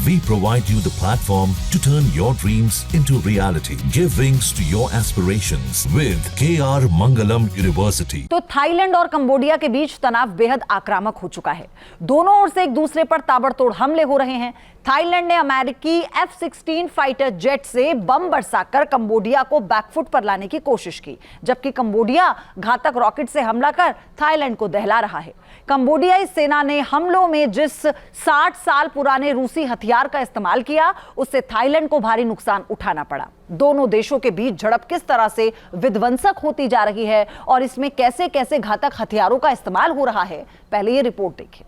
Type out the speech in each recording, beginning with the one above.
We provide you the platform to turn your dreams into reality. Give wings to your aspirations with KR Mangalam University. तो Thailand और Cambodia के बीच तनाव बेहद आक्रामक हो चुका है। दोनों ओर से एक दूसरे पर ताबड़तोड़ हमले हो रहे हैं। थाईलैंड ने अमेरिकी F-16 फाइटर जेट से बम बरसाकर कंबोडिया को बैकफुट पर लाने की कोशिश की, जबकि कंबोडिया घातक रॉकेट से हमला कर थाईलैंड को दहला रहा है। कंबोडियाई सेना ने हमलों में जिस 60 साल पुराने रूसी हथियार का इस्तेमाल किया, उससे थाईलैंड को भारी नुकसान उठाना पड़ा। दोनों देशों के बीच झड़प किस तरह से विध्वंसक होती जा रही है और इसमें कैसे कैसे घातक हथियारों का इस्तेमाल हो रहा है, पहले ये रिपोर्ट देखिए।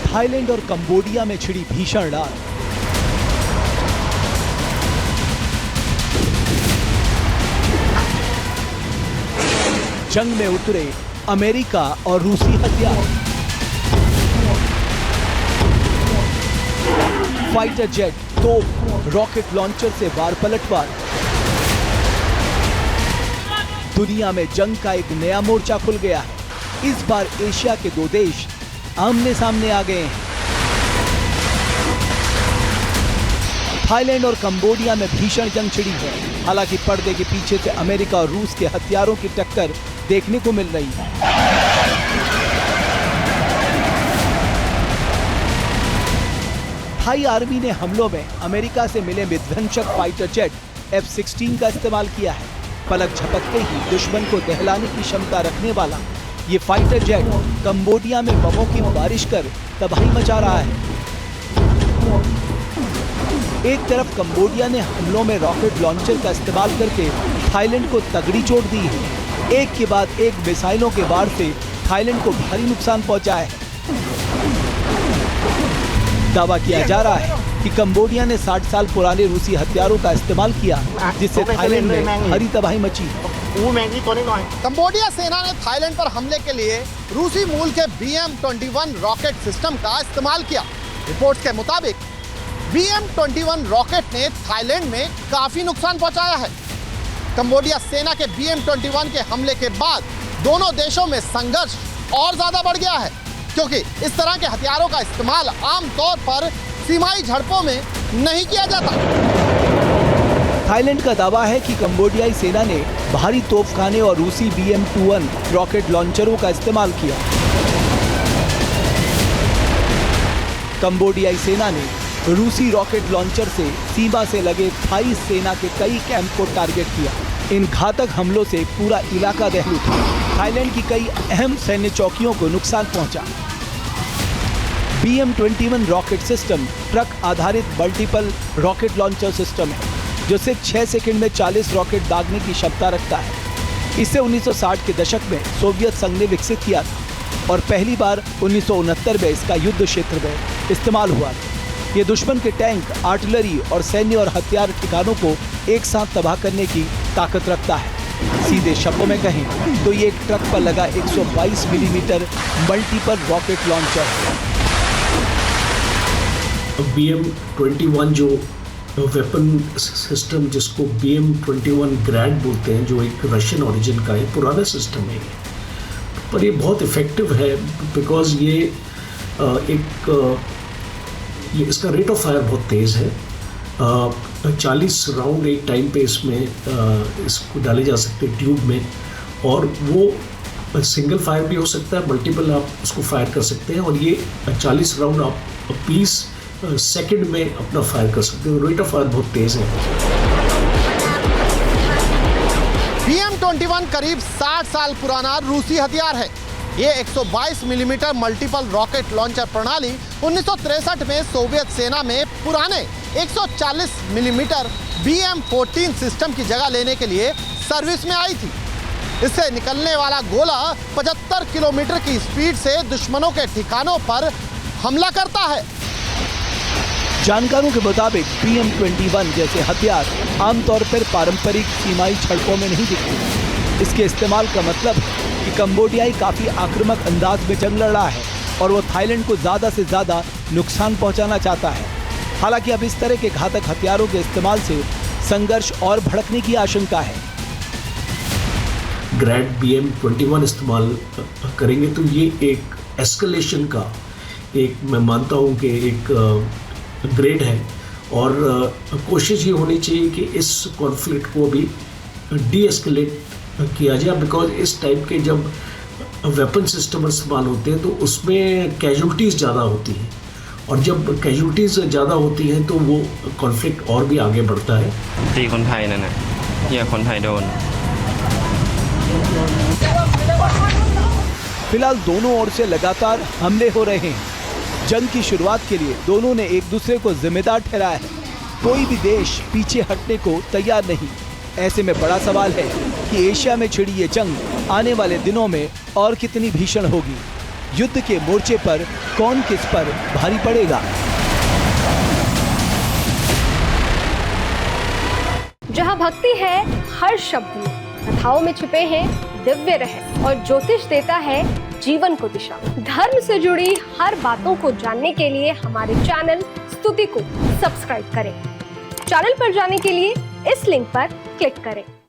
थाईलैंड और कंबोडिया में छिड़ी भीषण लड़ाई। जंग में उतरे अमेरिका और रूसी हथियार। फाइटर जेट, तोप, रॉकेट लॉन्चर से वार पलटवार। दुनिया में जंग का एक नया मोर्चा खुल गया है। इस बार एशिया के दो देश आमने सामने आ गए हैं। थाईलैंड और कंबोडिया में भीषण जंग छिड़ी है। हालांकि पर्दे के पीछे से अमेरिका और रूस के हथियारों की टक्कर देखने को मिल रही है। थाई आर्मी ने हमलों में अमेरिका से मिले विध्वंसक फाइटर जेट F-16 का इस्तेमाल किया है। पलक झपकते ही दुश्मन को दहलाने की क्षमता रखने वाला ये फाइटर जेट कंबोडिया में बमों की बारिश कर तबाही मचा रहा है। एक तरफ कंबोडिया ने हमलों में रॉकेट लॉन्चर का इस्तेमाल करके थाईलैंड को तगड़ी चोट दी है। एक के बाद एक मिसाइलों के वार से थाईलैंड को भारी नुकसान पहुंचा है। दावा किया जा रहा है कि कंबोडिया ने 60 साल पुराने रूसी हथियारों का इस्तेमाल किया, जिससे थाईलैंड में भारी तबाही मची। कंबोडिया सेना ने थाईलैंड पर हमले के लिए रूसी मूल के BM-21 रॉकेट सिस्टम का इस्तेमाल किया। रिपोर्ट्स के मुताबिक BM-21 रॉकेट ने थाईलैंड में काफी नुकसान पहुंचाया है। कंबोडिया सेना के BM-21 के हमले के बाद दोनों देशों में संघर्ष और ज्यादा बढ़ गया है, क्योंकि इस तरह के हथियारों का इस्तेमाल आमतौर पर सीमाई झड़पों में नहीं किया जाता। थाईलैंड का दावा है कि कंबोडियाई सेना ने भारी तोपखाने और रूसी BM-21 रॉकेट लॉन्चरों का इस्तेमाल किया। कंबोडियाई सेना ने रूसी रॉकेट लॉन्चर से सीमा से लगे थाई सेना के कई कैंप को टारगेट किया। इन घातक हमलों से पूरा इलाका दहल उठा। थाईलैंड की कई अहम सैन्य चौकियों को नुकसान पहुंचा। BM-21 रॉकेट सिस्टम ट्रक आधारित मल्टीपल रॉकेट लॉन्चर सिस्टम है, जो सिर्फ 6 सेकंड में 40 रॉकेट दागने की क्षमता रखता है। इसे 1960 के दशक में सोवियत संघ ने विकसित किया था और पहली बार 1969 में इसका युद्ध क्षेत्र में इस्तेमाल हुआ था। ये दुश्मन के टैंक, आर्टिलरी और सैन्य और हथियार ठिकानों को एक साथ तबाह करने की ताकत रखता है। सीधे शब्दों में कहें तो ये एक ट्रक पर लगा 122 मिलीमीटर मल्टीपल रॉकेट लॉन्चर है। BM-21 जो वेपन सिस्टम, जिसको BM-21 ग्रैंड बोलते हैं, जो एक रशियन ओरिजिन का एक पुराना सिस्टम है, पर ये बहुत इफ़ेक्टिव है बिकॉज ये इसका रेट ऑफ फायर बहुत तेज़ है। 40 राउंड एक टाइम पे इसमें इसको डाले जा सकते हैं ट्यूब में, और वो सिंगल फायर भी हो सकता है, मल्टीपल आप उसको फायर कर सकते हैं, और ये 40 राउंड आप 20 सेकंड में अपना फायर कर सकते हो। रेट ऑफ फायर बहुत तेज़ है। BM-21 करीब 60 साल पुराना रूसी हथियार है। ये 122 मिलीमीटर मल्टीपल रॉकेट लॉन्चर प्रणाली 1963 में सोवियत सेना में पुराने 140 मिलीमीटर BM-14 सिस्टम की जगह लेने के लिए सर्विस में आई थी। इससे निकलने वाला गोला 75 किलोमीटर की स्पीड से दुश्मनों के ठिकानों पर हमला करता है। जानकारों के मुताबिक BM-21 जैसे हथियार आमतौर पर पारंपरिक सीमाई सड़कों में नहीं दिखते। इसके इस्तेमाल का मतलब है कि कंबोडियाई काफी आक्रामक अंदाज में जंग लड़ रहा है और वो थाईलैंड को ज्यादा से ज्यादा नुकसान पहुंचाना चाहता है। हालांकि अब इस तरह के घातक हथियारों के इस्तेमाल से संघर्ष और भड़कने की आशंका है। ग्रैंड BM-21 इस्तेमाल करेंगे तो ये एक एस्केलेशन का मैं मानता हूँ कि एक ग्रेड है और कोशिश ये होनी चाहिए कि इस कॉन्फ्लिक्ट को भी डी एस्केलेट किया जाए, बिकॉज इस टाइप के जब वेपन सिस्टम इस्तेमाल होते हैं तो उसमें कैजुअल्टीज़ ज़्यादा होती हैं और जब कैजुअल्टीज़ ज़्यादा होती हैं तो वो कॉन्फ्लिक्ट और भी आगे बढ़ता है। ตีคนไทยนั่นน่ะเหี้ยคนไทยโดน फिलहाल दोनों ओर से लगातार हमले हो रहे हैं। जंग की शुरुआत के लिए दोनों ने एक दूसरे को जिम्मेदार ठहराया है। कोई भी देश पीछे हटने को तैयार नहीं। ऐसे में बड़ा सवाल है कि एशिया में छिड़ी ये जंग आने वाले दिनों में और कितनी भीषण होगी। युद्ध के मोर्चे पर कौन किस पर भारी पड़ेगा। जहाँ भक्ति है हर शब्द में, कथाओं में छुपे हैं दिव्य रहस्य और ज्योतिष देता है जीवन को दिशा। धर्म से जुड़ी हर बातों को जानने के लिए हमारे चैनल स्तुति को सब्सक्राइब करें। चैनल पर जाने के लिए इस लिंक पर क्लिक करें।